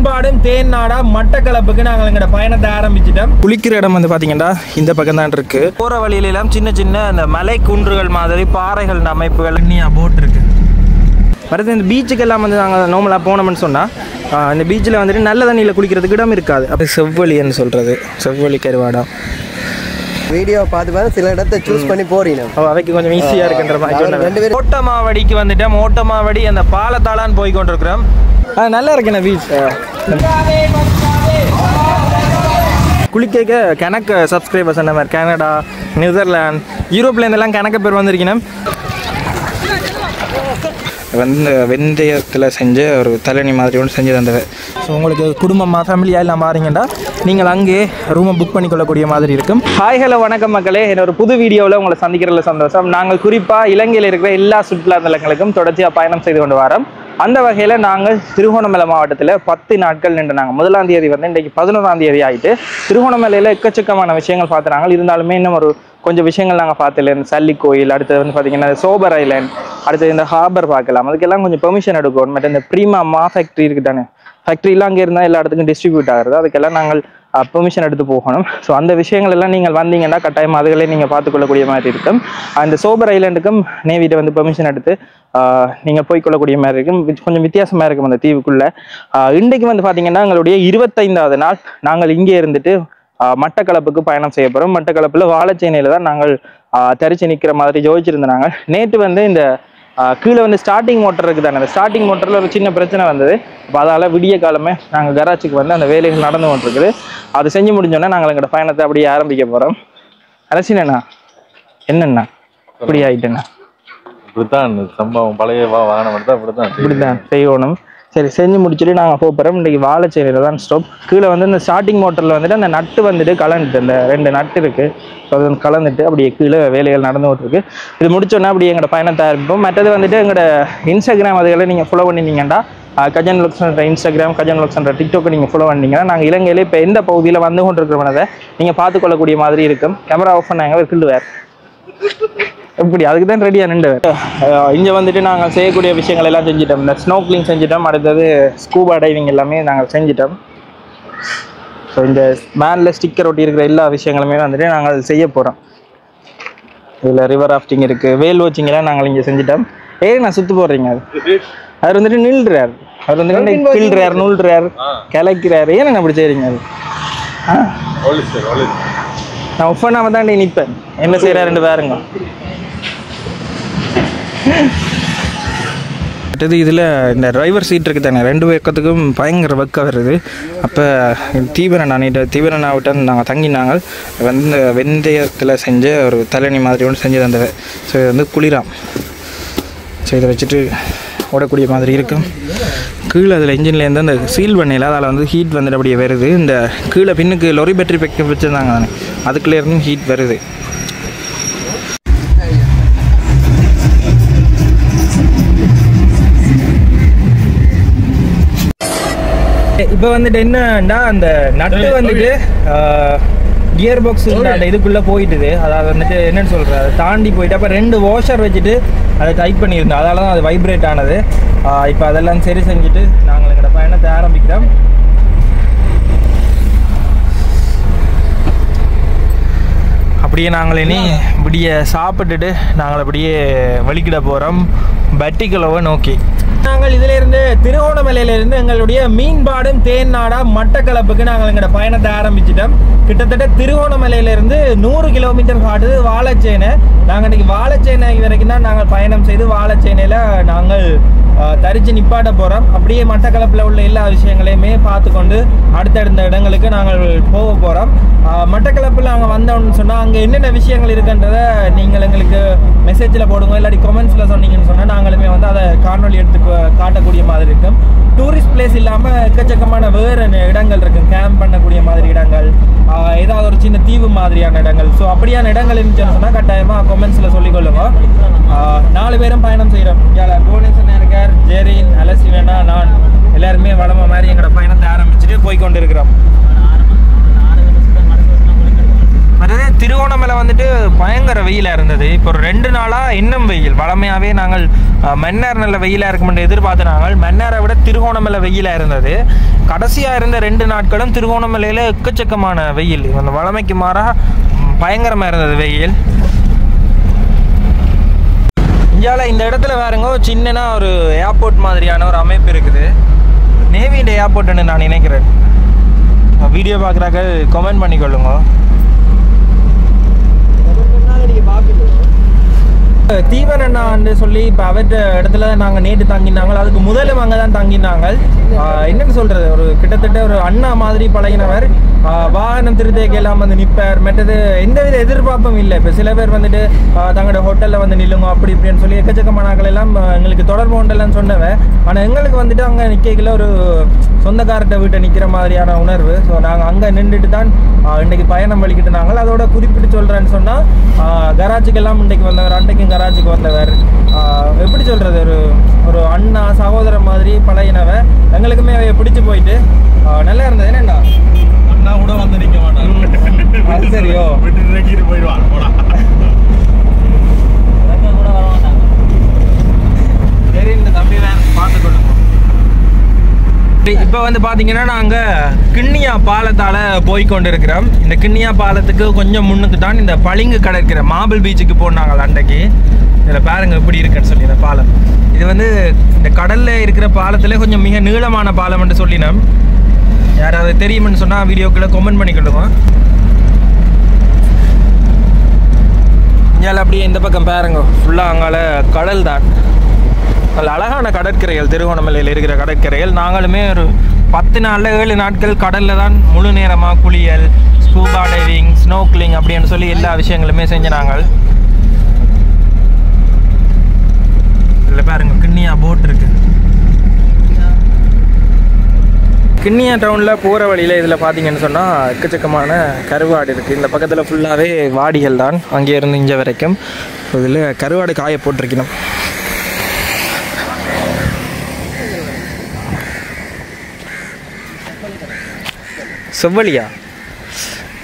மீன்பாடும் தேன்னாடா மட்டக்களப்புக்கு நாங்கள் எங்களோட பயணத்தை ஆரம்பிச்சிட்டோம். குளிக்கிற இடம் வந்து பார்த்தீங்கன்னா இந்த பக்கம் தான் இருக்கு. போகிற வழியிலாம் சின்ன சின்ன அந்த மலை குன்றுகள் மாதிரி பாறைகள் அமைப்புகள் போட் இருக்கு. அடுத்து இந்த பீச்சுக்கெல்லாம் வந்து நாங்கள் நார்மலாக போனோம்னு சொன்னால் இந்த பீச்சில் வந்துட்டு நல்ல தண்ணியில் குளிக்கிறதுக்கு இடம் இருக்காது. அப்படி செவ்வழின்னு சொல்கிறது, செவ்வழி கருவாடம். வீடியோ பார்த்து சில இடத்தை சூஸ் பண்ணி போறீங்க, அவைக்கு கொஞ்சம் ஈஸியாக இருக்குன்ற மாதிரி. ஓட்டமாவடிக்கு வந்துட்டோம். ஓட்டமாவடி அந்த பாலத்தாளான்னு போய் கொண்டிருக்கிறோம். நல்லா இருக்குண்ணே பீச். குளிக்க கணக்கு சப்ஸ்கிரைபர்ஸ் அந்த மாதிரி கனடா, நெதர்லாந்து, யூரோப்லேருந்தெல்லாம் கணக்கு பேர் வந்திருக்கணும். வந்து வெந்தயத்தில் செஞ்ச ஒரு தலைனி மாதிரி ஒன்று செஞ்சு தந்தது. ஸோ உங்களுக்கு குடும்பமாக ஃபேமிலியாக எல்லாம் பாருங்கன்னா நீங்கள் அங்கே ரூமை புக் பண்ணிக்கொள்ளக்கூடிய மாதிரி இருக்கும். ஹாய் ஹலோ வணக்கம் மக்களே, என்னோட புது வீடியோவில் உங்களை சந்திக்கிறதுல சந்தோஷம். நாங்கள் குறிப்பாக இலங்கையில் இருக்கிற எல்லா சுற்றுலா தலங்களுக்கும் தொடர்ச்சியாக பயணம் செய்து கொண்டு வரோம். அந்த வகையில் நாங்கள் திருகோணமலை மாவட்டத்தில் 10 நாட்கள் நின்று நாங்கள் 1ஆம் தேதி வந்து இன்றைக்கு 11ஆம் தேதி ஆகிட்டு திருகோணமலையில் எக்கச்சக்கமான விஷயங்கள் பார்த்துறாங்க. இருந்தாலுமே இன்னும் ஒரு கொஞ்சம் விஷயங்கள் நாங்கள் பார்த்துல இந்த சல்லி கோயில், அடுத்தது வந்து பார்த்தீங்கன்னா சோபர் ஐலேண்ட், அடுத்தது இந்த ஹார்பர் பார்க்கலாம். அதுக்கெல்லாம் கொஞ்சம் பெர்மிஷன் எடுக்கணும். மற்ற இந்த ப்ரீமா ஃபேக்ட்ரி இருக்குது தானே, ஃபேக்ட்ரிலாம் அங்கே இருந்தால் எல்லா இடத்துக்கும் டிஸ்ட்ரிபியூட் ஆகுறது, அதுக்கெல்லாம் நாங்கள் பெர்மிஷன் எடுத்து போகணும். ஸோ அந்த விஷயங்கள் எல்லாம் நீங்கள் வந்தீங்கன்னா கட்டாயம் அதுகளே நீங்கள் பார்த்துக்கொள்ளக்கூடிய மாதிரி இருக்கும். அந்த சோபர் ஐலேண்டுக்கும் நேவிட்ட வந்து பெர்மிஷன் எடுத்து நீங்கள் போய்க்கொள்ளக்கூடிய மாதிரி இருக்கும். கொஞ்சம் வித்தியாசமாக இருக்கும் அந்த தீவுக்குள்ளே. இன்றைக்கு வந்து பார்த்தீங்கன்னா எங்களுடைய 25வது நாள் நாங்கள் இங்கே இருந்துட்டு மட்டக்களப்புக்கு பயணம் செய்ய போகிறோம். மட்டக்களப்பில் வாழைச்சேனையில் தான் நாங்கள் தரிச்சு நிற்கிற மாதிரி யோசிச்சிருந்தாங்க. நேற்று வந்து இந்த கீழே வந்து ஸ்டார்டிங் மோட்டர் இருக்குது தானே, அந்த ஸ்டார்டிங் மோட்டரில் ஒரு சின்ன பிரச்சனை வந்தது. அப்போ அதால் விடிய காலமே நாங்கள் கராச்சிக்கு வந்து அந்த வேலைகள் நடந்து கொண்டிருக்குது. அது செஞ்சு முடிஞ்சோன்னா நாங்கள் எங்களோட பயணத்தை அப்படியே ஆரம்பிக்க போகிறோம். அரசினண்ணா என்னண்ணா இப்படி ஆகிட்டேண்ணா? இப்படித்தான் சம்பவம், பழைய வாகனம் இப்படித்தான் செய்யணும். சரி, செஞ்சு முடிச்சுட்டு நாங்கள் போகிறோம். இன்றைக்கி வாழைச்சேனையில் தான் ஸ்டாப். கீழே வந்து இந்த ஸ்டார்டிங் மோட்டரில் வந்துட்டு அந்த நட்டு வந்துட்டு கலந்துட்டு, அந்த 2 நட்டு இருக்குது. ஸோ அது வந்து கலந்துட்டு அப்படியே கீழே வேலைகள் நடந்து கொண்டிருக்கு. இது முடிச்சோன்னா அப்படியே எங்களோட பயணத்தை ஆரம்பிப்போம். மற்றது வந்துட்டு எங்களோட இன்ஸ்டாகிராம் அதுகளை நீங்கள் ஃபாலோ பண்ணிட்டீங்கன்னா கஜன் வ்ளாக்ஸ்ன்ற இன்ஸ்டாகிராம், கஜன் வ்ளாக்ஸ்ன்ற டிக்டாக்கை நீங்கள் ஃபாலோ பண்ணிங்கன்னா நாங்கள் இலங்கையில் இப்போ எந்த பகுதியில் வந்து கொண்டிருக்கிறவனதை நீங்கள் பார்த்துக்கொள்ளக்கூடிய மாதிரி இருக்கும். கேமரா ஆஃப் பண்ணாங்க கிள்ளுவார் எப்படி, அதுக்கு தான் ரெடியாக நின்று. இங்கே வந்துட்டு நாங்கள் செய்யக்கூடிய விஷயங்கள் எல்லாம் செஞ்சிட்டோம். இந்த ஸ்னோக்லிங் செஞ்சிட்டோம், அடுத்தது ஸ்கூபா டைவிங் எல்லாமே நாங்கள் செஞ்சிட்டோம். ஸோ இந்த மேனில் ஸ்டிக்கர் ஒட்டி இருக்கிற எல்லா விஷயங்களுமே வந்துட்டு நாங்கள் செய்ய போகிறோம். இதில் ரிவர் ராஃப்டிங் இருக்குது, வேல் வாட்சிங் எல்லாம் நாங்கள் இங்கே செஞ்சிட்டோம். நான் சுற்று போடுறீங்க அவர் வந்துட்டு நில்றார், அவர் வந்துட்டு கிள்றார், நுள்றார், கிளைக்கிறார். ஏன் அப்படி செய்கிறீங்க? அது நான் ஒஃப் பண்ணாமல் தான் நிற்பேன். என்ன செய்கிறாருன்னு பாருங்க. அடுத்தது இதில் இந்த டிரைவர் சீட் இருக்குது தானே, 2 பக்கத்துக்கும் பயங்கர ஒர்க்காக வருது. அப்போ தீவிரண்ணா விட்டு நாங்கள் தங்கினாங்க. வந்து இந்த வெந்தயத்தில் செஞ்ச ஒரு தலைனி மாதிரி ஒன்று செஞ்சு தந்தது. ஸோ இது வந்து குளிராம். ஸோ இதை வச்சுட்டு ஓடக்கூடிய மாதிரி இருக்கும். கீழே அதில் இன்ஜின்லேருந்து அந்த சீல் பண்ணையில் அதில் வந்து ஹீட் வந்துட்டு அப்படியே வருது. இந்த கீழே பின்னுக்கு லொரி பேட்டரி பேக்கப் வச்சுருந்தாங்க தானே, அதுக்குள்ளேருந்து ஹீட் வருது. இப்போ வந்துட்டு என்னன்னா அந்த நட்டு வந்துட்டு கியர் பாக்ஸ் அந்த இதுக்குள்ளே போயிட்டுது. அதாவது வந்துட்டு என்னென்னு சொல்கிறேன், அதை தாண்டி போயிட்டு அப்போ 2 வாஷர் வச்சுட்டு அதை டைட் பண்ணியிருந்தோம். அதனால தான் அது வைப்ரேட் ஆனது. இப்போ அதெல்லாம் சரி செஞ்சுட்டு நாங்கள் எங்களோட பயணத்தை ஆரம்பிக்கிறோம். அப்படியே நாங்கள் இனி இப்படியே சாப்பிட்டுட்டு நாங்கள் அப்படியே வெளிக்கிட போகிறோம் பட்டிக்குளவை நோக்கி. நாங்கள் இதிலிருந்து திருகோணமலையிலிருந்து எங்களுடைய மீன்பாடும் தேன்னாடா மட்டக்களப்புக்கு நாங்கள் எங்களோட பயணத்தை ஆரம்பிச்சிட்டோம். கிட்டத்தட்ட திருகோணமலையிலிருந்து 100 கிலோமீட்டர் காட்டுது வாழைச்சேனை. நாங்கள் இன்றைக்கி வாழைச்சேனை வரைக்கும் தான் நாங்கள் பயணம் செய்து வாழைச்சேனையில் நாங்கள் தரிச்சு நிப்பாட்ட போகிறோம். அப்படியே மட்டக்களப்பில் உள்ள எல்லா விஷயங்களையுமே பார்த்து கொண்டு அடுத்தடுத்த இடங்களுக்கு நாங்கள் போக போகிறோம். மட்டக்களப்பில் நாங்கள் வந்தோம்னு சொன்னால் அங்கே என்னென்ன விஷயங்கள் இருக்குன்றதை நீங்கள் எங்களுக்கு மெசேஜில் போடுங்க, இல்லாட்டி கமெண்ட்ஸில் சொன்னீங்கன்னு சொன்னால் நாங்களுமே வந்து அதை காணொலி எடுத்து காட்டக்கூடிய மாதிரி இருக்கும். டூரிஸ்ட் பிளேஸ் இல்லாமல் எக்கச்சக்கமான வேறு இடங்கள் இருக்கும், கேம்ப் பண்ணக்கூடிய மாதிரி இடங்கள், ஏதாவது ஒரு சின்ன தீவு மாதிரியான இடங்கள். ஸோ அப்படியான இடங்கள் இருந்துச்சுன்னு சொன்னால் கட்டாயமாக கமெண்ட்ஸில் சொல்லிக்கொள்ளுங்க. 4 பேரும் பயணம் செய்கிறோம். புவனேஸ்வரன் இருக்கார், ஜெரின், அலசிவேனா, நான் எல்லாருமே வளம மாதிரி எங்களோட பயணத்தை ஆரம்பிச்சுட்டு போய்கொண்டு இருக்கிறோம். மற்றது திருகோணமலை வந்துட்டு பயங்கர பயங்கர வெயிலாக இருந்தது. இப்போ ஒரு 2 நாளாக இன்னும் வெயில். வளமையாகவே நாங்கள் மன்னார் நல்ல வெயிலாக இருக்குமென்று எதிர்பார்த்து நாங்கள் மன்னாரை விட திருகோணமலை வெயிலாக இருந்தது. கடைசியாக இருந்த 2 நாட்களும் திருகோணமலையில் எக்கச்சக்கமான வெயில். அந்த வளமைக்கு மாறாக பயங்கரமாக இருந்தது வெயில். இந்தியாவில் இந்த இடத்துல வேறுங்க சின்னனா ஒரு ஏர்போர்ட் மாதிரியான ஒரு அமைப்பு இருக்குது. நேவியின் ஏர்போர்ட்னு நான் நினைக்கிறேன். வீடியோ பார்க்குறாங்க கமெண்ட் பண்ணிக்கொள்ளுங்க. தீவனண்ணான்னு சொல்லி இப்போ அவற்ற இடத்துல நாங்கள் நேற்று தங்கினாங்க. அதுக்கு முதலும் அங்கே தான் தங்கினாங்க. என்னன்னு சொல்கிறது, ஒரு கிட்டத்தட்ட ஒரு அண்ணா மாதிரி பழகினவர். வாகனம் திருத்தேக்கு எல்லாம் வந்து நிற்பார். மற்றது எந்தவித எதிர்பார்ப்பும் இல்லை. இப்போ சில பேர் வந்துட்டு தங்களோட ஹோட்டலில் வந்து நில்லுங்க அப்படி இப்படின்னு சொல்லி எக்கச்சக்கமானாக்கள் எல்லாம் எங்களுக்கு தொடர்பு உண்டெல்லாம் சொன்னவன். ஆனால் எங்களுக்கு வந்துட்டு அங்கே நிற்கல ஒரு சொந்தக்காரர்கிட்ட வீட்டை நிற்கிற மாதிரியான உணர்வு. ஸோ நாங்கள் அங்கே நின்றுட்டு தான் இன்றைக்கு பயணம் வலிக்கிட்டு நாங்கள். அதோட குறிப்பிட்டு சொல்கிறேன்னு சொன்னால் கராச்சிக்கெல்லாம் இன்றைக்கு வந்தவர், அன்றைக்கும் கராச்சிக்கு வந்தவர். எப்படி சொல்கிறது, ஒரு அண்ணா சகோதரன் மாதிரி பழகினவன். எங்களுக்குமே அவைய பிடிச்சி போயிட்டு நல்லா இருந்தது. என்னண்ணா அண்ணா கூட வந்து நிற்க மாட்டாங்க. அது சரியோ விட்டு போயிடுவாங்க போடா. சரி, இந்த தம்பி வேன் பார்த்துக்கொள்ளுங்க. இப்போ வந்து பார்த்தீங்கன்னா நாங்கள் கிண்ணியா பாலத்தால் போய்கொண்டு இருக்கிறோம். இந்த கிண்ணியா பாலத்துக்கு கொஞ்சம் முன்னுக்கு தான் இந்த பளிங்கு கடற்கரை மார்பிள் பீச்சுக்கு போனாங்க அன்றைக்கு. இதில் பாருங்க எப்படி இருக்குன்னு சொல்லி இந்த பாலம். இது வந்து இந்த கடலில் இருக்கிற பாலத்தில் கொஞ்சம் மிக நீளமான பாலம் என்று சொல்லினோம். யாராவது தெரியுமென்னு சொன்னால் வீடியோக்குள்ளே கமெண்ட் பண்ணிக்கொள்ளுங்க. இங்கே அப்படியே இந்த பக்கம் பாருங்க, ஃபுல்லாக அங்கால கடல் தான். நல்ல அழகான கடற்கரைகள் திருகோணமலையில் இருக்கிற கடற்கரைகள். நாங்களுமே ஒரு 10 நாளில் 7 நாட்கள் கடலில் தான் முழு நேரமாக குளியல், ஸ்கூபா டைவிங், ஸ்னோக்லிங் அப்படின்னு சொல்லி எல்லா விஷயங்களுமே செஞ்சு நாங்கள். இதில் பாருங்க கிண்ணியா போட் இருக்கு. கிண்ணியா டவுனில் போகிற வழியில் இதில் பார்த்தீங்கன்னு சொன்னால் எக்கச்சக்கமான கருவாடு இருக்குது. இந்த பக்கத்தில் ஃபுல்லாகவே வாடிகள் தான், அங்கேருந்து இங்கே வரைக்கும். இதில் கருவாடு காய போட்டிருக்கணும். செவ்வழியா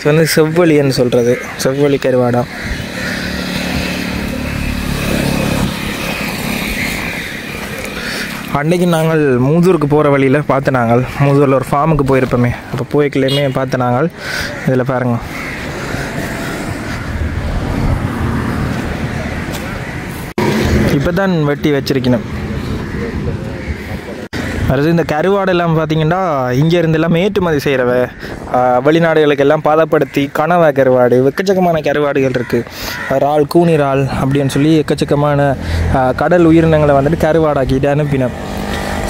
வந்து செவ்வழின்னு சொல்கிறது, செவ்வழி கருவாடா. அன்றைக்கு நாங்கள் மூதூருக்கு போகிற வழியில் பார்த்து நாங்கள் மூதூரில் ஒரு ஃபார்முக்கு போயிருப்போமே, அப்போ போய்க்கலையுமே பார்த்து நாங்கள். இதில் பாருங்க இப்போ தான் வெட்டி வச்சிருக்கணும். அடுத்து இந்த கருவாடெல்லாம் பார்த்திங்கன்னா இங்கேருந்து எல்லாம் ஏற்றுமதி செய்கிறவ வெளிநாடுகளுக்கெல்லாம் பதப்படுத்தி கனவா கருவாடு, எக்கச்சக்கமான கருவாடுகள் இருக்குது. இறால், கூனி இறால் அப்படின்னு சொல்லி எக்கச்சக்கமான கடல் உயிரினங்களை வந்துட்டு கருவாடாக்கிட்டு அனுப்பினோம்.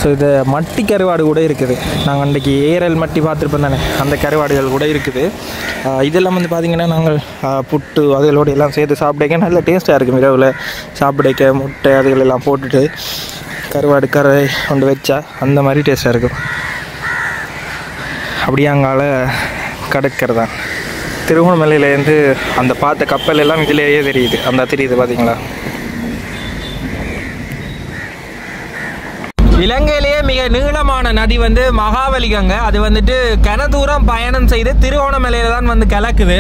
ஸோ இது மட்டி கருவாடு கூட இருக்குது. நாங்கள் அன்றைக்கி ஏரல் மட்டி பார்த்துருப்போம் தானே, அந்த கருவாடுகள் கூட இருக்குது. இதெல்லாம் வந்து பார்த்திங்கன்னா நாங்கள் புட்டு அதுகளோடு எல்லாம் சேர்த்து சாப்பிடைக்க நல்ல டேஸ்ட்டாக இருக்கும். இரவில் சாப்பிடைக்க முட்டை அதுகளெல்லாம் போட்டுட்டு கருவாடு கரை கொண்டு வச்சா அந்த மாதிரி டேஸ்ட்டாக இருக்கும். அப்படியே அங்கால கடற்கரை தான். திருகோணமலையிலேருந்து அந்த பார்த்த கப்பல் எல்லாம் இதிலேயே தெரியுது. அந்த தெரியுது பார்த்தீங்களா. இலங்கையிலேயே மிக நீளமான நதி வந்து மகாவலிகங்க. அது வந்துட்டு கனதூரம் பயணம் செய்து திருகோணமலையில தான் வந்து கலக்குது.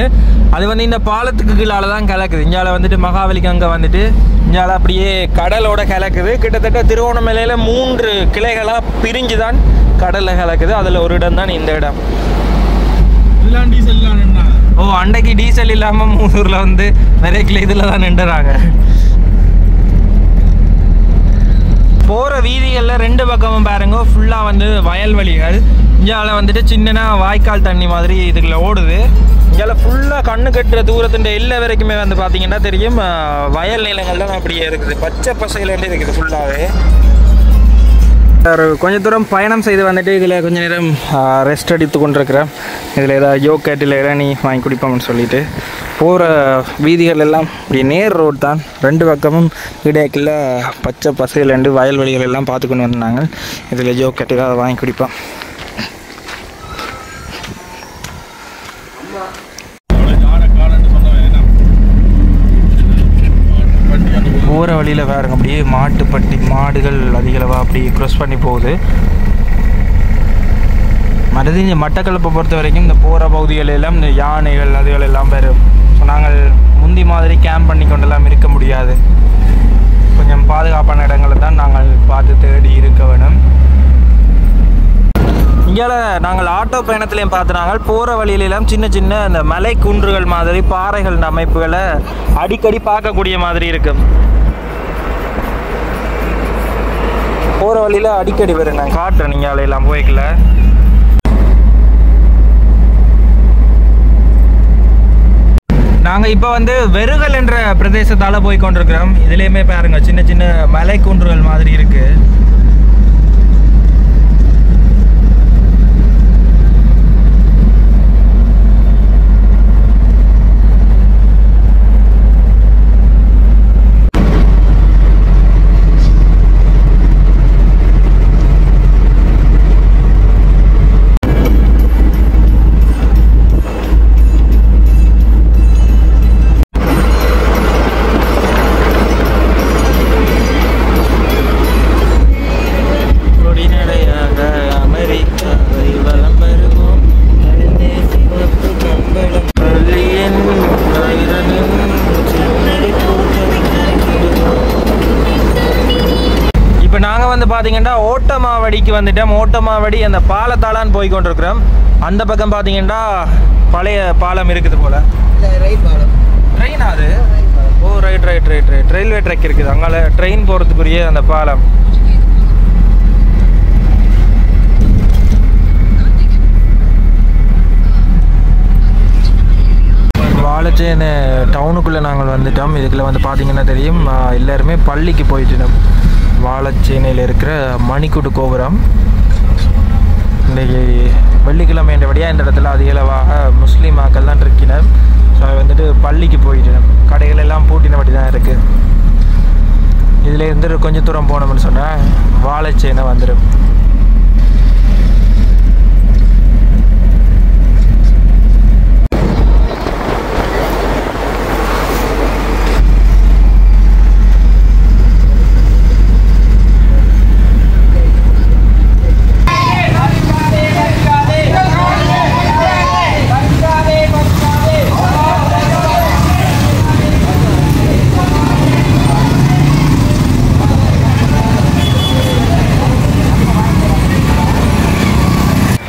அது வந்து இந்த பாலத்துக்கு கீழால தான் கலக்குது. இந்தியாவில் வந்துட்டு மகாவலிகங்க வந்துட்டு இந்தியாவில் அப்படியே கடலோட கலக்குது. கிட்டத்தட்ட திருகோணமலையில் 3 கிளைகளாக பிரிஞ்சு தான் கடலில் கலக்குது. அதில் ஒரு இடம் தான் இந்த இடம். ஓ, அன்றைக்கு டீசல் இல்லாமல் மூதூரில் வந்து நிறைய கிளை இதில் தான் நின்றுறாங்க. போகிற வீதிகளில் 2 பக்கமும் பாருங்க ஃபுல்லாக வந்து வயல்வெளிகள். இந்தியாவில் வந்துட்டு சின்னனா வாய்க்கால் தண்ணி மாதிரி இதுக்குள்ள ஓடுது. இங்கே ஃபுல்லாக கண்ணு கட்டுற தூரத்துன்ற எல்லா வரைக்குமே வந்து பார்த்தீங்கன்னா தெரியும் வயல் நிலங்கள்லாம் அப்படியே இருக்குது. பச்சை பசையிலேருந்து இருக்குது ஃபுல்லாகவே. கொஞ்சம் தூரம் பயணம் செய்து வந்துட்டு இதில் கொஞ்சம் நேரம் ரெஸ்ட் எடுத்து கொண்டிருக்கிறேன். இதில் ஏதாவது யோகேட்டில் இளநீ வாங்கி குடிப்போம்னு சொல்லிட்டு போகிற வீதிகள் எல்லாம் இப்படி நேர் ரோடு தான். 2 பக்கமும் இடையக்கில் பச்சை பசையிலேருந்து வயல்வெளிகள் எல்லாம் பார்த்துக்கொண்டு வந்தாங்க. இதில் யோகேட் ஏதாவது வாங்கி குடிப்போம். போகிற வழியில் வேறுங்க அப்படியே மாட்டுப்பட்டி மாடுகள் அதிகளவாக அப்படி க்ராஸ் பண்ணி போகுது. மற்றபடி இந்த மட்டக்களப்பை பொறுத்த வரைக்கும் இந்த போகிற பகுதிகளெல்லாம் இந்த யானைகள் அதுகளெல்லாம் வேறு நாங்கள் முந்தி மாதிரி கேம்ப் பண்ணி கொண்டெல்லாம் இருக்க முடியாது. கொஞ்சம் பாதுகாப்பான இடங்களை தான் நாங்கள் பார்த்து தேடி இருக்க வேணும். இங்கே நாங்கள் ஆட்டோ பயணத்துலேயும் பார்த்துனாங்க போகிற வழியிலெல்லாம் சின்ன சின்ன அந்த மலை குன்றுகள் மாதிரி பாறைகள் அமைப்புகளை அடிக்கடி பார்க்கக்கூடிய மாதிரி இருக்கும். போகிற வழியில் அடிக்கடி வரும். நான் காட்டுறேன், நீங்கள் அலையெல்லாம் போய்க்கல. நாங்கள் இப்போ வந்து வெறுகல் என்ற பிரதேசத்தால் போய் கொண்டிருக்கிறோம். இதுலேயுமே பாருங்க சின்ன சின்ன மலை குன்றுகள் மாதிரி இருக்கு. பார்த்தீங்கன்னா ஓட்டமாவடிக்கு வந்துட்டோம். ஓட்டமாவடி அந்த பாலத்தாலான்னு போய் கொண்டிருக்கிறோம். அந்த பக்கம் பார்த்தீங்கன்னா பழைய பாலம் இருக்குது போல. ட்ரெயின் அது. Oh right right right right railway track இருக்குது. அங்கே ட்ரெயின் போகிறதுக்குரிய அந்த பாலம். வாழைச்சேனை டவுனுக்குள்ளே நாங்கள் வந்துட்டோம். இதுக்குள்ளே வந்து பார்த்தீங்கன்னா தெரியும், எல்லாருமே பள்ளிக்கு போயிட்டோம். வாழைச்சேனையில் இருக்கிற மணிக்கூட்டு கோபுரம். இன்றைக்கி வெள்ளிக்கிழமை என்றபடியாக இந்த இடத்துல அதிகளவாக முஸ்லீம் ஆக்கள் தான் இருக்கிறார். ஸோ வந்துட்டு பள்ளிக்கு போயிட்டோம். கடைகள் எல்லாம் பூட்டினபடி தான் இருக்குது. இதில் இருந்து கொஞ்சம் தூரம் போனோம்னு சொன்னால் வாழைச்சேனை வந்துடும்.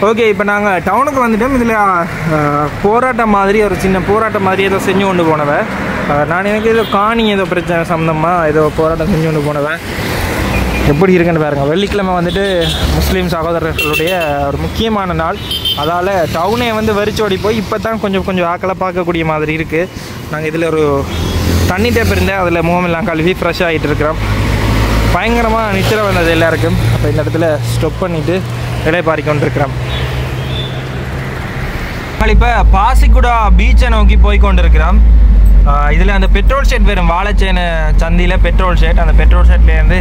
ஓகே, இப்போ நாங்கள் டவுனுக்கு வந்துட்டோம். இதில் போராட்டம் மாதிரி ஒரு சின்ன போராட்டம் மாதிரி ஏதோ செஞ்சு கொண்டு போனவன். நான் எனக்கு ஏதோ காணி ஏதோ பிரச்சனை சம்மந்தமாக ஏதோ போராட்டம் செஞ்சு கொண்டு போனவன். எப்படி இருக்குன்னு பாருங்கள். வெள்ளிக்கிழமை வந்துட்டு முஸ்லீம் சகோதரர்களுடைய ஒரு முக்கியமான நாள். அதால் டவுனே வந்து வெறிச்சோடி போய் இப்போ தான் கொஞ்சம் கொஞ்சம் ஆக்களை பார்க்கக்கூடிய மாதிரி இருக்குது. நாங்கள் இதில் ஒரு தண்ணி டேப் இருந்தேன், அதில் முகமெல்லாம் கழுவி ஃப்ரெஷ் ஆகிட்டு இருக்கிறோம். பயங்கரமாக நிச்சயம் வந்தது எல்லாருக்கும். அப்போ இந்த இடத்துல ஸ்டாப் பண்ணிவிட்டு இடைப்பாரிக்கொண்டிருக்கிறோம். இப்போ பாசிக்குடா பீச்சை நோக்கி போய் கொண்டிருக்கிறோம். இதில் அந்த பெட்ரோல் ஷெட் வரும். வாழைச்சேனை சந்தியில் பெட்ரோல் ஷெட். அந்த பெட்ரோல் ஷெட்லேருந்து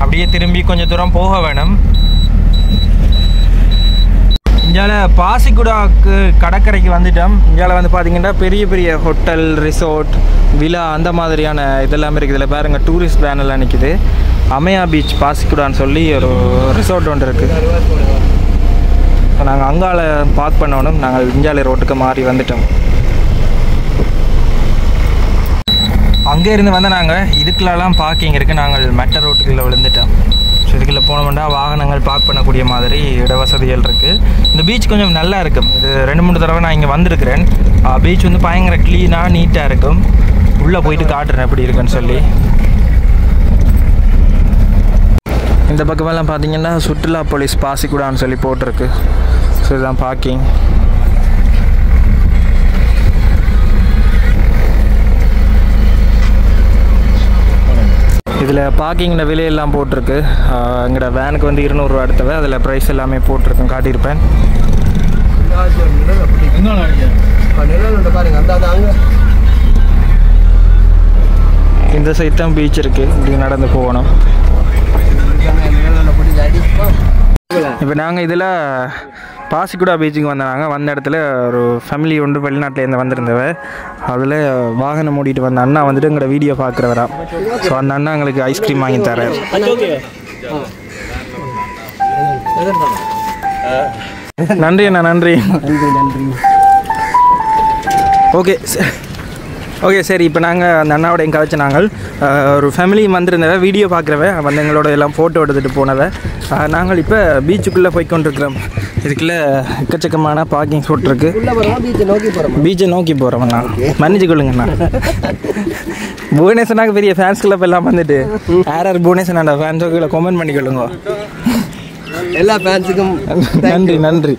அப்படியே திரும்பி கொஞ்சம் தூரம் போக வேணும். இந்தியாவில் பாசிக்குடாக்கு கடற்கரைக்கு வந்துட்டோம். இந்தியாவில் வந்து பார்த்திங்கன்னா பெரிய பெரிய ஹோட்டல், ரிசோர்ட், விழா அந்த மாதிரியான இதெல்லாம் இருக்குது. இதில் பாருங்கள் டூரிஸ்ட் வேனெல்லாம் நிற்கிது. அமையா பீச் பாசிக்குடான்னு சொல்லி ஒரு ரிசோர்ட் ஒன்று இருக்குது. இப்போ நாங்கள் அங்கால பார்க் பண்ணணும். நாங்கள் இந்தியாவில் ரோட்டுக்கு மாறி வந்துட்டோம். அங்கே இருந்து வந்து நாங்கள் இதுக்குள்ளெல்லாம் பார்க்கிங் இருக்குது. நாங்கள் மெட்ட ரோட்டுக்குள்ளே விழுந்துட்டோம். ஸோ இதுக்குள்ளே போனோம்னா வாகனங்கள் பார்க் பண்ணக்கூடிய மாதிரி இடவசதிகள் இருக்குது. இந்த பீச் கொஞ்சம் நல்லா இருக்கும். இது 2-3 தடவை நான் இங்கே வந்திருக்கிறேன். பீச் வந்து பயங்கர க்ளீனாக நீட்டாக இருக்கும். உள்ளே போயிட்டு காட்டுறேன் எப்படி இருக்குன்னு சொல்லி. இந்த பக்கமெல்லாம் பார்த்தீங்கன்னா சுற்றுலா போலீஸ் பாசிக்குடான்னு சொல்லி போட்டிருக்கு. ஸோ இதுதான் பார்க்கிங். இதில் பார்க்கிங்கில் விலையெல்லாம் போட்டிருக்கு. எங்களோட வேனுக்கு வந்து 200 ரூபா எடுத்தவை. அதில் ப்ரைஸ் எல்லாமே போட்டிருக்கேன், காட்டியிருப்பேன். இந்த சைட் தான் பீச் இருக்குது. இப்படி நடந்து போகணும். இப்போ நாங்கள் இதில் பாசிக்குடா பீச்சுக்கு வந்தாங்க. வந்த இடத்துல ஒரு ஃபேமிலி ஒன்று வெளிநாட்டிலேருந்து வந்திருந்தவ. அதில் வாகனம் ஓடிட்டு வந்த அண்ணா வந்துட்டு எங்களோட வீடியோ பார்க்குறவரா. ஸோ அந்த அண்ணா எங்களுக்கு ஐஸ்கிரீம் வாங்கி தரார். நன்றி அண்ணா, நன்றி. ஓகே, ஓகே சரி, இப்போ நாங்கள் அந்த அண்ணாவோட கதைச்சு நாங்கள் ஒரு ஃபேமிலி வந்திருந்தவ வீடியோ பார்க்குறவ வந்து எங்களோட எல்லாம் ஃபோட்டோ எடுத்துகிட்டு போனவ. நாங்கள் இப்போ பீச்சுக்குள்ளே போய்க்கொண்டிருக்கிறோம். இதுக்குள்ளே எக்கச்சக்கமான பார்க்கிங் ஸ்பாட் இருக்குது. பீச்சை நோக்கி போகிறோம்ண்ணா, மன்னிச்சுக்கொள்ளுங்கண்ணா. புவனேஸ்வரனாக பெரிய ஃபேன்ஸ் கிளப் எல்லாம் வந்துட்டு யார் புவனேஸ்வரனோட ஃபேன்ஸுக்குள்ள கமெண்ட் பண்ணிக்கொள்ளுங்க. எல்லா ஃபேன்ஸுக்கும் நன்றி நன்றி.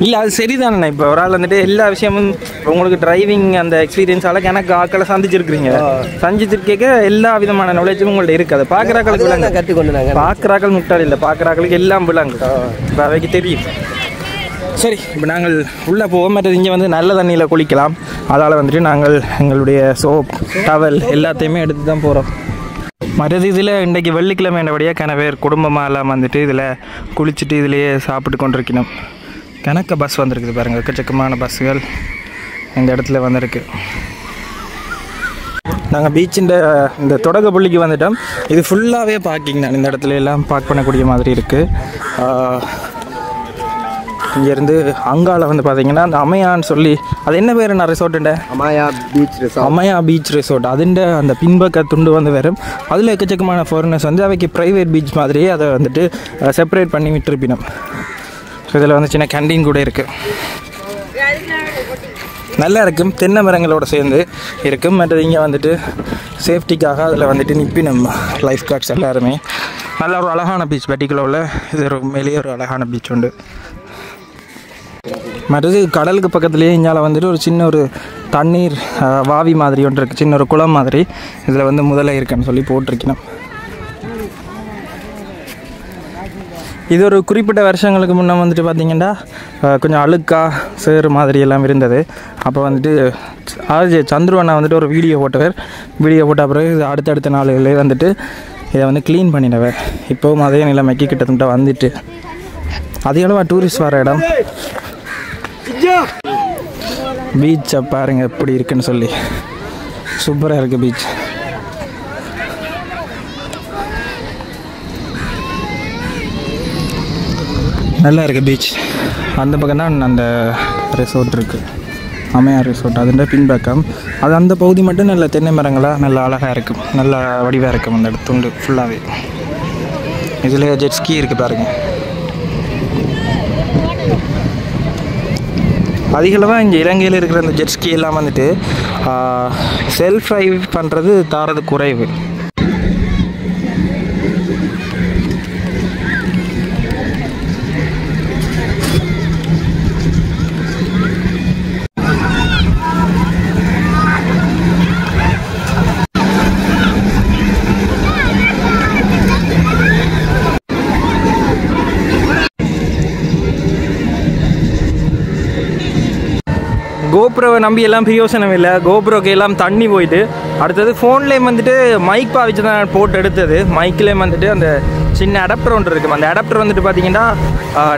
இல்லை அது சரிதானண்ணா. இப்போ ஒரு ஆள் வந்துட்டு எல்லா விஷயமும் உங்களுக்கு டிரைவிங் அந்த எக்ஸ்பீரியன்ஸால எனக்கு ஆக்களை சந்திச்சிருக்கிறீங்க. சந்திச்சிருக்க எல்லா விதமான நாலேஜும் உங்கள்ட்ட இருக்காது. பார்க்குறாக்களுக்கு விளங்க கற்றுக்கொண்டு நாங்கள் பார்க்குறாக்கள் முட்டாள் இல்லை, பார்க்குறாக்களுக்கு எல்லாம் விளங்கு. இப்போ அவைக்கு தெரியும். சரி, இப்போ நாங்கள் உள்ளே போவோம். மற்றது இங்கே வந்து நல்ல தண்ணியில் குளிக்கலாம். அதால் வந்துட்டு நாங்கள் எங்களுடைய சோப் டவல் எல்லாத்தையுமே எடுத்து தான் போகிறோம். மற்றது இதில் இன்றைக்கி வெள்ளிக்கிழமையினபடியாக கனவேர் குடும்பமாக எல்லாம் வந்துட்டு இதில் குளிச்சுட்டு இதிலேயே சாப்பிட்டு கொண்டிருக்கணும். கணக்க பஸ் வந்திருக்குது பாருங்கள், எக்கச்சக்கமான பஸ்ஸுகள் இந்த இடத்துல வந்திருக்கு. நாங்கள் பீச்சிൻ്റെ இந்த தொடக்க புள்ளிக்கு வந்துட்டோம். இது ஃபுல்லாகவே பார்க்கிங் தான். இந்த இடத்துல எல்லாம் பார்க் பண்ணக்கூடிய மாதிரி இருக்குது. இங்கேருந்து அங்கால வந்து பார்த்தீங்கன்னா அந்த அமையான்னு சொல்லி, அது என்ன பேர் நான் ரிசோர்ட்டுண்ட Amaya beach resort. Amaya beach resort. அதுண்ட அந்த பின்பக்க துண்டு வந்து வரும். அதில் எக்கச்சக்கமான ஃபாரினர்ஸ் வந்து அவைக்கு ப்ரைவேட் பீச் மாதிரியே அதை வந்துட்டு செப்பரேட் பண்ணி விட்டுருப்பினோம். ஸோ இதில் வந்து சின்ன கேண்டீன் கூட இருக்குது. நல்லா இருக்கும், தென்னை மரங்களோடு சேர்ந்து இருக்கும். மற்றது இங்கே வந்துட்டு சேஃப்டிக்காக அதில் வந்துட்டு நிற்பினோம் லைஃப் கார்ட்ஸ் எல்லாருமே. நல்ல ஒரு அழகான பீச் பெட்டிக்குள்ள. இது ஒரு மேலேயே ஒரு அழகான பீச் உண்டு. மற்றது கடலுக்கு பக்கத்துலேயே இங்கே வந்துட்டு ஒரு சின்ன ஒரு தண்ணீர் வாவி மாதிரி ஒன்று இருக்குது, சின்ன ஒரு குளம் மாதிரி. இதில் வந்து முதல்ல இருக்குன்னு சொல்லி போட்டிருக்கணும். இது ஒரு குறிப்பிட்ட வருஷங்களுக்கு முன்னே வந்துட்டு பார்த்திங்கன்னா கொஞ்சம் அழுக்காக சேறு மாதிரி எல்லாம் இருந்தது. அப்போ வந்துட்டு சந்துருவண்ணா வந்துட்டு ஒரு வீடியோ போட்டவர். வீடியோ போட்ட பிறகு இது அடுத்தடுத்த நாளுகளே வந்துட்டு இதை வந்து க்ளீன் பண்ணினவர். இப்போவும் அதே நிலைமைக்கு கிட்டத்தட்ட வந்துட்டு அதிகளவாக டூரிஸ்ட் வர இடம். பீச்சை பாருங்கள் எப்படி இருக்குன்னு சொல்லி, சூப்பராக இருக்குது பீச். நல்லா இருக்குது பீச். அந்த பக்கம் தான் அந்த ரிசோர்ட் இருக்குது, அமையா ரிசோர்ட். அதுன்ற பின்பக்கம் அது அந்த பகுதி மட்டும் நல்ல தென்னை மரங்களாக நல்ல அழகாக இருக்கும், நல்ல வடிவாக இருக்கும் அந்த துண்டு ஃபுல்லாகவே. இதில் ஜெட் ஸ்கீ இருக்குது பாருங்கள். அதிகளவாக இங்கே இலங்கையில் இருக்கிற அந்த ஜெட் ஸ்கீ எல்லாம் வந்துட்டு செல்ஃப் ட்ரைவ் பண்ணுறது தாரது குறைவு. கோப்ரோவை நம்பி எல்லாம் பிரயோசனம் இல்லை. கோப்ரோக்கு எல்லாம் தண்ணி போயிட்டு அடுத்தது ஃபோன்லேயும் வந்துட்டு மைக் பாவிச்சு தான் போட்டு எடுத்தது. மைக்லேயும் வந்துட்டு அந்த சின்ன அடாப்டர் ஒன்று இருக்குது. அந்த அடாப்டர் வந்துட்டு பார்த்திங்கன்னா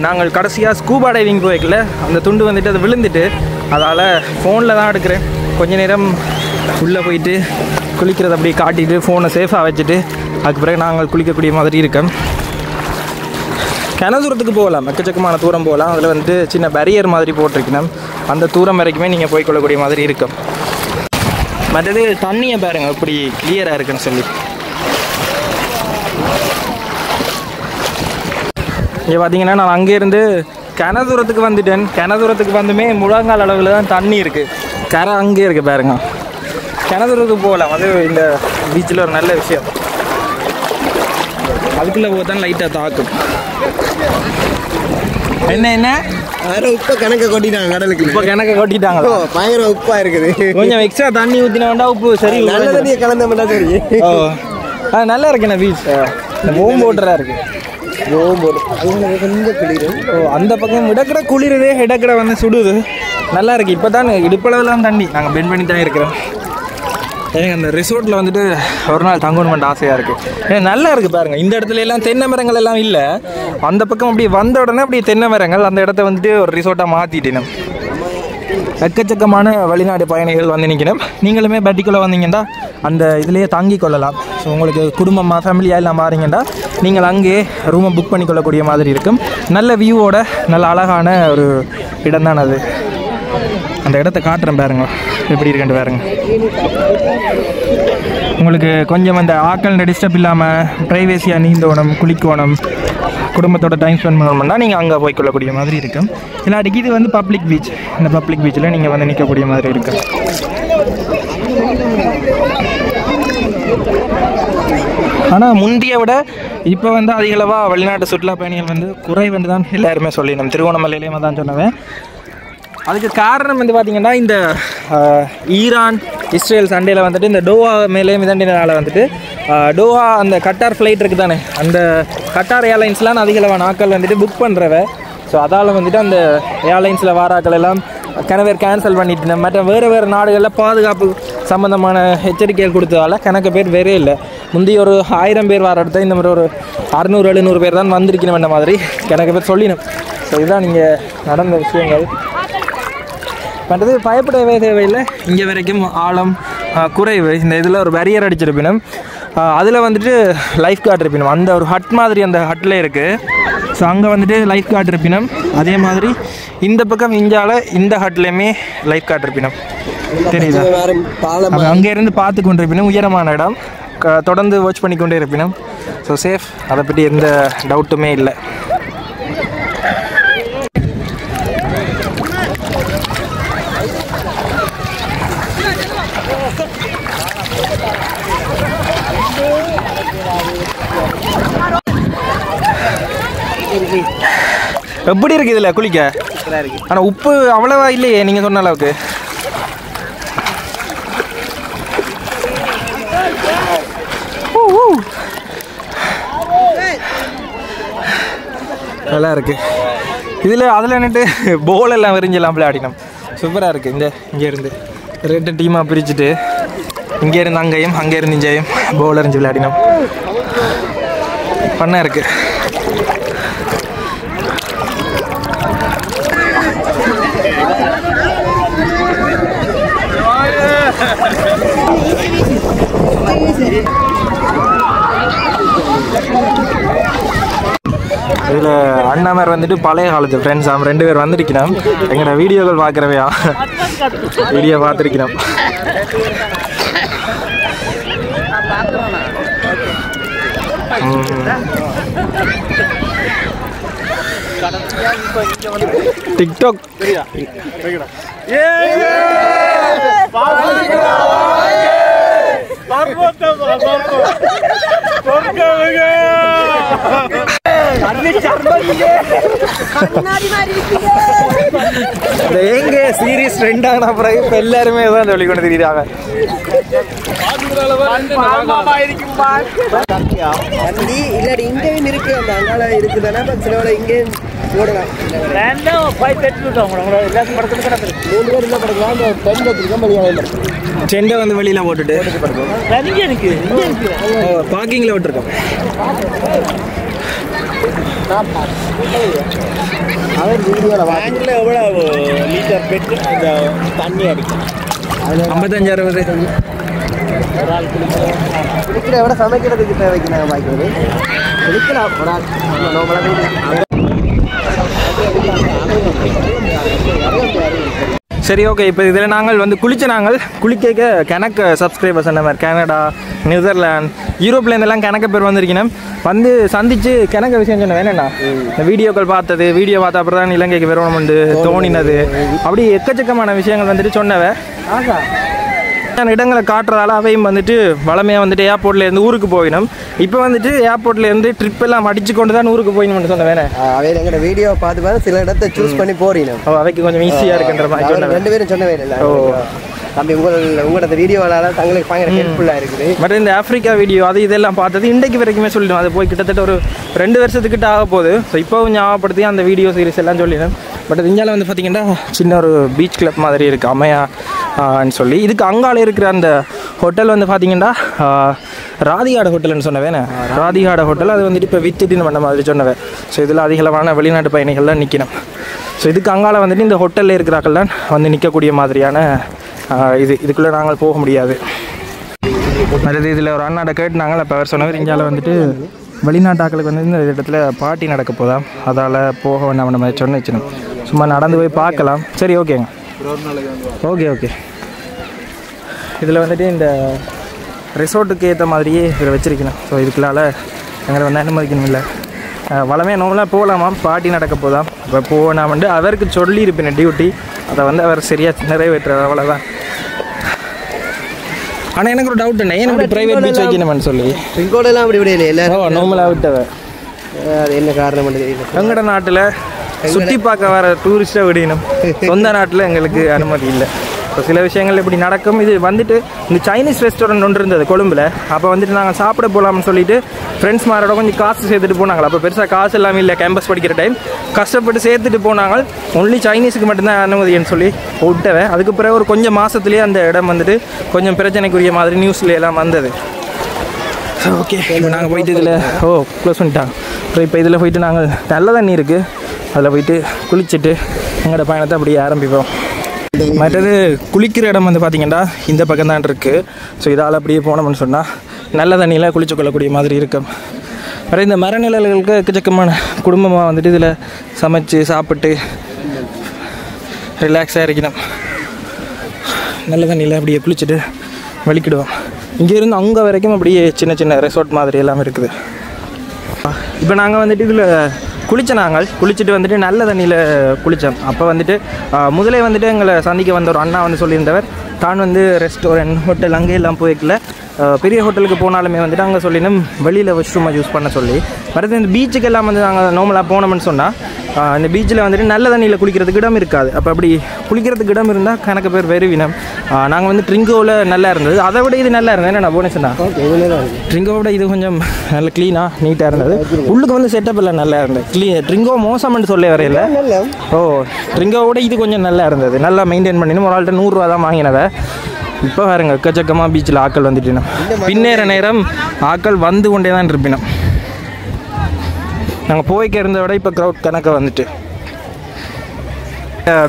நாங்கள் கடைசியாக ஸ்கூபா டைவிங் போய்க்கல அந்த துண்டு வந்துட்டு அது விழுந்துட்டு, அதால் ஃபோனில் தான் எடுக்கிறேன். கொஞ்ச நேரம் உள்ளே போயிட்டு குளிக்கிறத அப்படியே காட்டிட்டு ஃபோனை சேஃபாக வச்சுட்டு அதுக்கு பிறகு நாங்கள் குளிக்கக்கூடிய மாதிரி இருக்கோம். கிண தூரத்துக்கு போகலாம், எக்கச்சக்கமான தூரம் போகலாம். அதில் வந்துட்டு சின்ன பேரியர் மாதிரி போட்டிருக்கணும். அந்த தூரம் வரைக்குமே நீங்கள் போய்க்கொள்ளக்கூடிய மாதிரி இருக்கும். மற்றது தண்ணியை பாருங்கள் எப்படி கிளியராக இருக்குன்னு சொல்லி. இங்கே பார்த்தீங்கன்னா நான் அங்கேருந்து கிண தூரத்துக்கு வந்துட்டேன். கிண தூரத்துக்கு வந்துமே முழங்கால் அளவில் தான் தண்ணி இருக்குது. கரை அங்கேயே இருக்குது பாருங்க. கிண தூரத்துக்கு போகலாம், அது இந்த பீச்சில் ஒரு நல்ல விஷயம். அதுக்குள்ளே போக தான் லைட்டாக தாக்கும். என்ன உப்பை கணக்கை கொட்டிட்டாங்க கடலுக்கு. இப்போ கணக்கை கொட்டிட்டாங்களா? பயங்கர உப்பா இருக்குது. கொஞ்சம் எக்ஸ்ட்ரா தண்ணி ஊற்றினா வேண்டாம், உப்பு சரி. நல்ல தண்ணியை கலந்த மாட்டா சரி. நல்லா இருக்குண்ணா பீச். ஓம் போட்டராக இருக்குது. ஓம் போட்டு கொஞ்சம் குளிரும். அந்த பக்கம் இடக்கடை குளிருது, இடக்கடை வந்து சுடுது. நல்லா இருக்குது. இப்போ தான் இடுப்பளவுலாம் தண்ணி. நாங்கள் பெண்ட் பண்ணி தான் இருக்கிறோம். எனக்கு அந்த ரிசோர்ட்டில் வந்துட்டு ஒரு நாள் தங்கணுமெண்ட் ஆசையாக இருக்குது. எனக்கு நல்லா இருக்குது பாருங்கள். இந்த இடத்துல எல்லாம் தென்னை மரங்கள் எல்லாம் இல்லை. அந்த பக்கம் அப்படி வந்த உடனே அப்படியே தென்னை மரங்கள் அந்த இடத்த வந்துட்டு ஒரு ரிசோர்ட்டாக மாற்றிட்டேன். எக்கச்சக்கமான வெளிநாடு பயணிகள் வந்து நிற்கணும். நீங்களுமே பெட்டிக்குள்ளே வந்தீங்கன்னா அந்த இதுலேயே தங்கி கொள்ளலாம். ஸோ உங்களுக்கு குடும்பமாக ஃபேமிலியாக எல்லாம் பாருங்கன்னா நீங்கள் அங்கேயே ரூமை புக் பண்ணிக்கொள்ளக்கூடிய மாதிரி இருக்கும். நல்ல வியூவோட நல்ல அழகான ஒரு இடம் தான் அது. அந்த அந்த இடத்த காட்டுறேன் பாருங்க எப்படி இருக்குன்னு பாருங்க. உங்களுக்கு கொஞ்சம் அந்த ஆக்கள் டிஸ்டர்ப் இல்லாமல் ப்ரைவேசியாக நீந்தோணும், குளிக்கணும், குடும்பத்தோட டைம் ஸ்பெண்ட் பண்ணணும்னா நீங்கள் அங்கே போய் கொள்ளக்கூடிய மாதிரி இருக்கும். இல்லாட்டிக்கு இது வந்து பப்ளிக் பீச். இந்த பப்ளிக் பீச்சில் நீங்கள் வந்து நிற்கக்கூடிய மாதிரி இருக்கும். ஆனால் முந்தைய விட இப்போ வந்து அதிகளவாக வெளிநாட்டு சுற்றுலா பயணிகள் வந்து குறைவென்று தான் எல்லாருமே சொல்லிடணும். திருவண்ணாமலையிலேயே தான் சொன்னவன். அதுக்கு காரணம் வந்து பார்த்திங்கன்னா இந்த ஈரான் இஸ்ரேல் சண்டையில் வந்துட்டு இந்த டோவா மேலே மிதண்டினால வந்துட்டு டோவா அந்த கட்டார் ஃப்ளைட் இருக்குது தானே, அந்த கட்டார் ஏர்லைன்ஸ்லாம் அதிகளவான நாட்கள் வந்துட்டு புக் பண்ணுறவ. ஸோ அதால் வந்துட்டு அந்த ஏர்லைன்ஸில் வாராக்கள் எல்லாம் கனவேர் கேன்சல் பண்ணிட்டு மற்ற வேறு நாடுகளில் பாதுகாப்பு சம்மந்தமான எச்சரிக்கைகள் கொடுத்ததால் கணக்கு பேர் வேறே இல்லை. முந்தைய ஒரு 1000 பேர் வர இடத்த இந்த மாதிரி ஒரு 600-700 பேர் தான் வந்திருக்கணும் என்ற மாதிரி கணக்கு பேர் சொல்லினோம். ஸோ இதுதான் நீங்கள் நடந்த விஷயங்கள். மற்றது பயப்படவே தேவையில்லை. இங்கே வரைக்கும் ஆழம் குறைவு. இந்த இதில் ஒரு பேரியர் அடிச்சிருப்பினும் அதில் வந்துட்டு லைஃப் கார்டு இருப்பினும் அந்த ஒரு ஹட் மாதிரி அந்த ஹட்டில் இருக்குது. ஸோ அங்கே வந்துட்டு லைஃப் கார்டு இருப்பினும் அதே மாதிரி இந்த பக்கம் இந்தியாவில் இந்த ஹட்லேயுமே லைஃப் கார்டு இருப்பினும் தெரியுதா. அப்போ அங்கேருந்து பார்த்து கொண்டு இருப்பினும் உயரமான இடம் தொடர்ந்து வாட்ச் பண்ணி கொண்டே இருப்பினும். ஸோ சேஃப், அதை பற்றி எந்த டவுட்டுமே இல்லை. எப்படி இருக்கு இதில் குளிக்க? ஆனால் உப்பு அவ்வளவா இல்லையே நீங்கள் சொன்ன அளவுக்கு. நல்லா இருக்கு. இதில் அதில் நின்று போல் எல்லாம் விரிஞ்செல்லாம் விளையாடினோம். சூப்பராக இருக்குது. இங்கேருந்து 2 டீமாக பிரிச்சுட்டு இங்கேருந்து அங்கேயும் அங்கேருந்து இங்கேயும் போல் எறிஞ்சு விளையாடினோம். பண்ண இருக்குது. இதில் அண்ணாமர் வந்துட்டு பழைய காலத்து ஃப்ரெண்ட்ஸ் அவன் 2 பேர் வந்திருக்கிறோம். எங்களோட வீடியோக்கள் பார்க்குறவையா வீடியோ பார்த்துருக்கிறோம். டிக்டாக் எங்க சீரியஸ் ட்ரெண்டான அப்புறம் இப்ப எல்லாருமே தான் சொல்லி கொண்டு தெரியுறாங்க. இங்கேயும் இருக்கு அந்த அங்கால இருக்குதானே சிலோட இங்கேயும் செண்டை வந்து வெளியில போட்டுட்டு பார்க்கிங்ல விட்டுருக்கோம். எவ்வளவு லிட்டர் பெட்ரோல் இந்த தண்ணி அடிக்கும்? 55-60 குளிக்கிற விட சமைக்கிறதுக்கு தேவைக்கு நாங்கள் பாய்க்கிறது குளிக்கலாம். சரி, ஓகே. இப்போ இதில் நாங்கள் வந்து குளிக்க கணக்கு சப்ஸ்கிரைபர்ஸ் அந்த மாதிரி கனடா, நெதர்லாந்து, யூரோப்லேருந்தெல்லாம் கணக்கு பேர் வந்திருக்கணும். வந்து சந்தித்து கணக்கு விஷயம் சொன்ன வேணா இந்த வீடியோக்கள் பார்த்தது, வீடியோ பார்த்த அப்புறம் தான் இலங்கைக்கு வரணும்னு தோணினது, அப்படி எக்கச்சக்கமான விஷயங்கள் வந்துட்டு சொன்னவ. இடங்களை காட்டுறதால அவையும் வந்துட்டு வளமையாக வந்துட்டு ஏர்போர்ட்லேருந்து ஊருக்கு போயிடும். இப்போ வந்துட்டு ஏர்போர்ட்லேருந்து ட்ரிப் எல்லாம் அடிச்சு கொண்டு தான் ஊருக்கு போயிடணும்னு சொன்ன வேணே. அவை எங்களோட வீடியோ பார்த்து சில இடத்த சூஸ் பண்ணி போறீங்க. அவைக்கு கொஞ்சம் ஈஸியாக இருக்குன்ற மாதிரி சொன்ன 2 பேரும் சொன்னவே இல்லை. தம்பி உங்களோட வீடியோவால தங்களுக்கு பயங்கர ஹெல்ப்ஃபுல்லாக இருக்குது. பட் இந்த ஆஃப்ரிக்கா வீடியோ அது இதெல்லாம் பார்த்தது இன்றைக்கு வரைக்குமே சொல்லிடும். அது போய் கிட்டத்தட்ட ஒரு 2 வருஷத்துக்கிட்ட ஆக போகுது. ஸோ இப்போவும் ஞாபகப்படுத்தி அந்த வீடியோ சீரிஸ் எல்லாம் சொல்லிடும். பட் இந்தியாவில் வந்து பார்த்திங்கன்னா சின்ன ஒரு பீச் கிளப் மாதிரி இருக்குது அம்மையான்னு சொல்லி. இதுக்கு அங்கால இருக்கிற அந்த ஹோட்டல் வந்து பார்த்திங்கன்னா ராதிகாட ஹோட்டல்னு சொன்னவேனே, ராதிகாட ஹோட்டல். அது வந்துட்டு இப்போ வித்துட்டு பண்ண மாதிரி சொன்னவேன். ஸோ இதில் அதிகளவான வெளிநாட்டு பயணிகள்லாம் நிற்கணும். ஸோ இதுக்கு அங்கால வந்துட்டு இந்த ஹோட்டலில் இருக்கிறாக்கள்லாம் வந்து நிற்கக்கூடிய மாதிரியான இதுக்குள்ளே நாங்கள் போக முடியாது. மற்றது இதில் ஒரு அண்ணாட்ட கேட்டுனாங்க. அப்போ அவர் சொன்னவர் இந்தியாவில் வந்துட்டு வெளிநாட்டாக்களுக்கு வந்து இந்த இடத்துல பார்ட்டி நடக்க போதாம், அதால் போக வேண்டாம் மாதிரி சொன்ன வச்சுணும். சும்மா நடந்து போய் பார்க்கலாம். சரி, ஓகேங்க. Okay okay. இதில் வந்துட்டு இந்த ரிசோர்ட்டுக்கு ஏற்ற மாதிரியே இதில் வச்சுருக்கணும். ஸோ இதுக்குள்ளால் எங்களை வந்து அனுமதிக்கணும் இல்லை. வளமே நார்மலாக போகலாமாம், பார்ட்டி நடக்க போதாம். இப்போ போனால் வந்து அவருக்கு சொல்லியிருப்பேன் டியூட்டி, அதை வந்து அவர் சரியாக நிறைவேற்றுறார், அவ்வளோதான். ஆனால் எனக்கு ஒரு டவுட் என்ன, எனக்கு ப்ரைவேட் பீச் வைக்கணும்னு சொல்லி ட்ரிங்கோடெல்லாம் அப்படி விடையில எல்லாரும் நார்மலாக விட்டவ. அது என்ன காரணம் தெரியல. எங்களோட நாட்டில் சுற்றி பார்க்க வர டூரிஸ்ட்டை விடணும், சொந்த நாட்டில் எங்களுக்கு அனுமதி இல்லை. இப்போ சில விஷயங்கள் இப்படி நடக்கும். இது வந்துட்டு இந்த சைனீஸ் ரெஸ்டாரண்ட் ஒன்று இருந்தது கொழும்பில். அப்போ வந்துட்டு நாங்கள் சாப்பிட போகலாம்னு சொல்லிட்டு ஃப்ரெண்ட்ஸ் மாரோட கொஞ்சம் காசு சேர்த்துட்டு போனாங்க. அப்போ பெருசாக காசு எல்லாமே இல்லை, கேம்பஸ் படிக்கிற டைம் கஷ்டப்பட்டு சேர்த்துட்டு போனாங்க. ஒன்லி சைனீஸுக்கு மட்டும்தான் அனுமதின்னு சொல்லி விட்டவேன். அதுக்கு பிறகு ஒரு கொஞ்சம் மாதத்துலேயே அந்த இடம் வந்துட்டு கொஞ்சம் பிரச்சனைக்குரிய மாதிரி நியூஸில் எல்லாம் வந்தது. ஓகே, இப்போ நாங்கள் போயிட்டு இதில் க்ளோஸ் பண்ணிட்டாங்க. அப்புறம் இப்போ இதில் போயிட்டு நாங்கள் நல்ல தண்ணி இருக்குது, அதில் போயிட்டு குளிச்சுட்டு எங்களோட பயணத்தை அப்படியே ஆரம்பிப்போம். மற்றது குளிக்கிற இடம் வந்து பார்த்திங்கன்னா இந்த பக்கம் தான் இருக்குது. ஸோ இதால் அப்படியே போனோம்னு சொன்னால் நல்ல தண்ணியில் குளிச்சு கொள்ளக்கூடிய மாதிரி இருக்கும். வேறு இந்த மரநிழல்களுக்கு எக்கச்சக்கமான குடும்பமாக வந்துட்டு இதில் சமைச்சு சாப்பிட்டு ரிலாக்ஸாக இருக்கணும். நல்ல தண்ணியில் அப்படியே குளிச்சுட்டு வலிக்கிடுவோம். இங்கேருந்து அங்கே வரைக்கும் அப்படியே சின்ன சின்ன ரெசார்ட் மாதிரி எல்லாம் இருக்குது. இப்போ நாங்கள் வந்துட்டு இதில் குளிச்சுட்டு வந்துட்டு நல்ல தண்ணியில் குளித்தோம். அப்போ வந்துட்டு முதலே வந்துட்டு எங்களை சந்திக்க வந்த ஒரு அண்ணா வந்து சொல்லியிருந்தவர், தான் வந்து ரெஸ்டாரண்ட் ஹோட்டல் அங்கே எல்லாம் போய்க்கல, பெரிய ஹோட்டலுக்கு போனாலுமே வந்துட்டு அங்கே சொல்லினோம் வெளியில் வாஷ்ரூமாக யூஸ் பண்ண சொல்லி. அடுத்து இந்த பீச்சுக்கு எல்லாம் வந்து நாங்கள் நார்மலாக போனோம்னு சொன்னால் இந்த பீச்சில் வந்துட்டு நல்ல தண்ணியில் குளிக்கிறதுக்கு இடம் இருக்காது. அப்போ அப்படி குளிக்கிறதுக்கு இடம் இருந்தால் கணக்கு பேர் வெறுவினம். நாங்கள் வந்து ட்ரிங்கோவில் நல்லா இருந்தது, அதை விட இது நல்லா இருந்தது. என்ன போனேன் சொன்னா ட்ரிங்கோவோட இது கொஞ்சம் நல்ல க்ளீனாக நீட்டாக இருந்தது. உள்ளுக்கு வந்து செட்டப் எல்லாம் நல்லா இருந்தது. ட்ரிங்கோ மோசம்னு சொல்ல வரையில, ட்ரிங்கோவோட இது கொஞ்சம் நல்லா இருந்தது. நல்லா மெயின்டைன் பண்ணினோம். ஒரு ஆள்கிட்ட 100 ரூபா தான் வாங்கினவை. இப்போ பாருங்க எக்கச்சக்கமாக பீச்சில் ஆக்கள் வந்துட்டினோம். பின்னேற நேரம் ஆக்கள் வந்து கொண்டே தான் இருப்பினோம். நாங்கள் போய்க்க இருந்த விட இப்போ க்ரௌட் கணக்க வந்துட்டு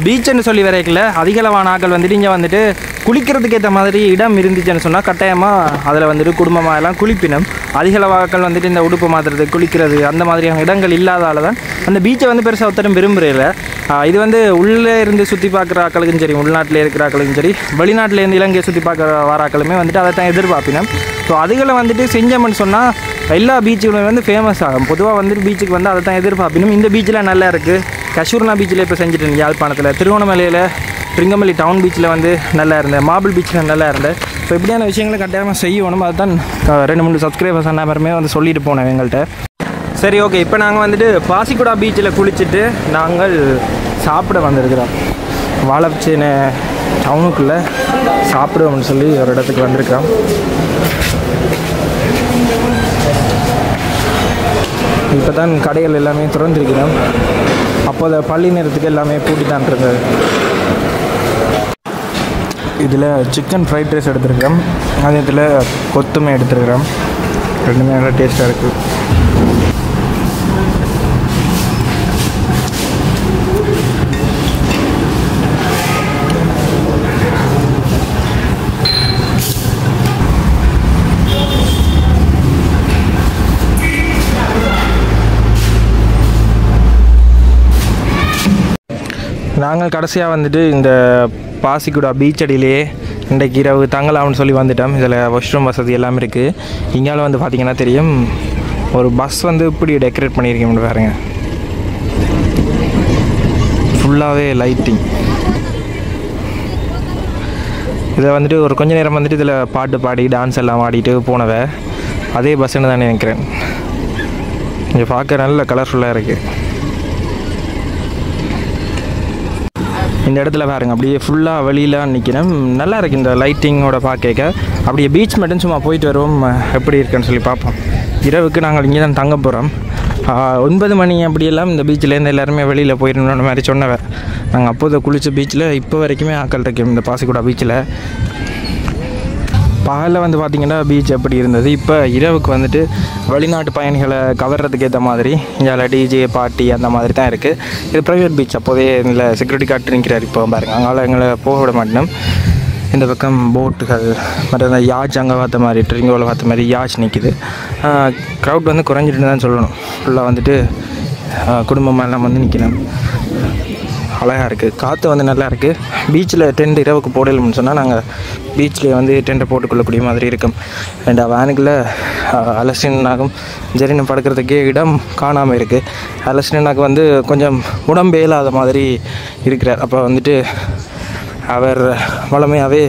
பீச்சுன்னு சொல்லி வரைக்கல அதிகளவான ஆக்கள் வந்துட்டு இங்கே வந்துட்டு குளிக்கிறதுக்கு ஏற்ற மாதிரி இடம் இருந்துச்சுன்னு சொன்னால் கட்டாயமாக அதில் வந்துட்டு குடும்பமாக எல்லாம் குளிப்பினம். அதிகளவாக்கள் வந்துட்டு இந்த உடுப்பு மாற்றுறது குளிக்கிறது அந்த மாதிரியான இடங்கள் இல்லாதால தான் அந்த பீச்சை வந்து பெருசாக ஒருத்தரும் விரும்புகிறதில்ல. இது வந்து உள்ளே இருந்து சுற்றி பார்க்குற ஆக்களுக்கும் சரி, உள்நாட்டில் இருக்கிற ஆக்களுக்கும் சரி, வெளிநாட்டிலேருந்து இலங்கையை சுற்றி பார்க்குற வாராக்களுமே வந்துட்டு அதை தான் எதிர்பார்ப்பினோம். ஸோ அதுகளை வந்துட்டு செஞ்சோம்னு சொன்னால் எல்லா பீச்சுகளும் வந்து ஃபேமஸ் ஆகும். பொதுவாக வந்துட்டு பீச்சுக்கு வந்து அதை தான் எதிர்பார்ப்பினும். இந்த பீச்சில் நல்லா இருக்குது. கஷூர்னா பீச்சில் இப்போ செஞ்சுட்டேன் யாழ்ப்பாணத்தில். திருவண்ணாமலையில் ட்ரிங்கமல்லி டவுன் பீச்சில் வந்து நல்லா இருந்தேன். மாபிள் பீச்சில் நல்லா இருந்தேன். ஸோ இப்படியான விஷயங்களை கட்டாயமாக செய்யணும். அதுதான் 2-3 சப்ஸ்கிரைபர்ஸ் அண்ணாமருமே வந்து சொல்லிட்டு போனேன் எங்கள்கிட்ட. சரி, ஓகே. இப்போ நாங்கள் வந்துட்டு பாசிக்குடா பீச்சில் குளிச்சுட்டு நாங்கள் சாப்பிட வந்திருக்கிறோம். வாழைச்சேனை டவுனுக்குள்ளே சாப்பிடுவோம்னு சொல்லி ஒரு இடத்துக்கு வந்திருக்கிறோம். இப்போ தான் கடைகள் எல்லாமே திறந்திருக்கிறோம். அப்போது பள்ளி நேரத்துக்கு எல்லாமே பூட்டி தான் இருந்தது. இதில் சிக்கன் ஃப்ரைட் ரைஸ் எடுத்துருக்கிறோம், அதே இதில் கொத்துமே எடுத்துருக்கிறோம். ரெண்டுமே நல்லா டேஸ்ட்டாக இருக்குது. நாங்கள் கடைசியாக வந்துட்டு இந்த பாசிக்குடா பீச் அடியிலேயே இன்றைக்கு இரவு தங்கலாம்னு சொல்லி வந்துட்டோம். இதில் வாஷ்ரூம் வசதி எல்லாமே இருக்குது. இங்கால வந்து பார்த்திங்கன்னா தெரியும், ஒரு பஸ் வந்து இப்படி டெக்கரேட் பண்ணியிருக்கேன் பாருங்க. ஃபுல்லாகவே லைட்டிங். இதை வந்துட்டு ஒரு கொஞ்ச நேரம் வந்துட்டு இதில் பாட்டு பாடி டான்ஸ் எல்லாம் ஆடிட்டு போனவை அதே பஸ்ஸுன்னு தான் நினைக்கிறேன். இங்கே பார்க்க நல்ல கலர்ஃபுல்லாக இருக்குது. இந்த இடத்துல பாருங்க, அப்படியே ஃபுல்லாக வெளியில் நிற்கிறேன். நல்லா இருக்குது இந்த லைட்டிங்கோட பார்க்க. அப்படியே பீச் மட்டும் சும்மா போயிட்டு வருவோம், எப்படி இருக்குன்னு சொல்லி பார்ப்போம். இரவுக்கு நாங்கள் இங்கே தான் தங்க போகிறோம். 9 மணி அப்படியெல்லாம் இந்த பீச்சிலேருந்து எல்லாருமே வெளியில் போயிடணுன்ற மாதிரி சொன்னவன். நாங்கள் அப்போதை குளித்த பீச்சில் இப்போ வரைக்குமே ஆக்கள் இருக்கோம் இந்த பாசிக்குடா பீச்சில். பகலில் வந்து பார்த்திங்கன்னா பீச் எப்படி இருந்தது. இப்போ இரவுக்கு வந்துட்டு வெளிநாட்டு பயணிகளை கவர்றதுக்கு ஏற்ற மாதிரி இங்கே டிஜே பார்ட்டி அந்த மாதிரி தான் இருக்குது. இது ப்ரைவேட் பீச். அப்போதே இல்லை செக்யூரிட்டி கார்டு நிற்கிறார். இப்போ பாருங்கள், அங்கால எங்களை போக விட மாட்டோம். இந்த பக்கம் போட்டுகள் மற்ற அந்த யாச் அங்கே பார்த்த மாதிரி ட்ரிங்கோவில் பார்த்த மாதிரி யாச் நிற்கிது. க்ரௌட் வந்து குறைஞ்சிட்டு தான் சொல்லணும். ஃபுல்லாக வந்துட்டு குடும்பமாக எல்லாம் வந்து நிற்கணும். அழகாக இருக்குது. காற்று வந்து நல்லா இருக்குது. பீச்சில் டென்ட் இரவுக்கு போடலும்னு சொன்னால் நாங்கள் பீச்சில் வந்து டென்ட்டை போட்டுக்கொள்ளக்கூடிய மாதிரி இருக்கும். அண்ட் வேனுக்குள்ளே அலசினாக்கும் ஜெரினம் படுக்கிறதுக்கே இடம் காணாமல் இருக்குது. அலசினாக்கு வந்து கொஞ்சம் உடம்பே இல்லாத மாதிரி இருக்கிறார். அப்போ வந்துட்டு அவர் வளமையாகவே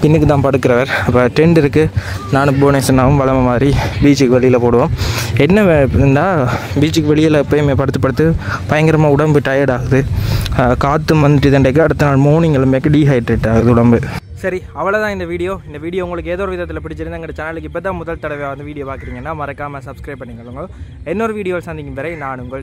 பின்னுக்கு தான் படுக்கிறவர். அப்போ டென்ட் இருக்குது. நானும் புவனேஸ்வரனாவும் வளமை மாதிரி பீச்சுக்கு வெளியில் போடுவோம். என்ன இருந்தால் பீச்சுக்கு வெளியில் எப்போயுமே படுத்து பயங்கரமாக உடம்பு டயர்ட் ஆகுது. காற்று வந்துட்டு தண்டைக்கு அடுத்த நாள் மார்னிங் எலும்பேக்கு டீஹைட்ரேட் ஆகுது உடம்பு. சரி, அவ்வளோதான் இந்த வீடியோ உங்களுக்கு ஏதோ ஒரு விதத்தில் பிடிச்சிருந்தா எங்கள் சேனலுக்கு இப்போ தான் முதல் தடவை வந்து வீடியோ பார்க்குறீங்கன்னா மறக்காமல் சப்ஸ்கிரைப் பண்ணிக்கொள்ளுங்க. இன்னொரு வீடியோ சந்திக்கும் வரை நான் உங்கள்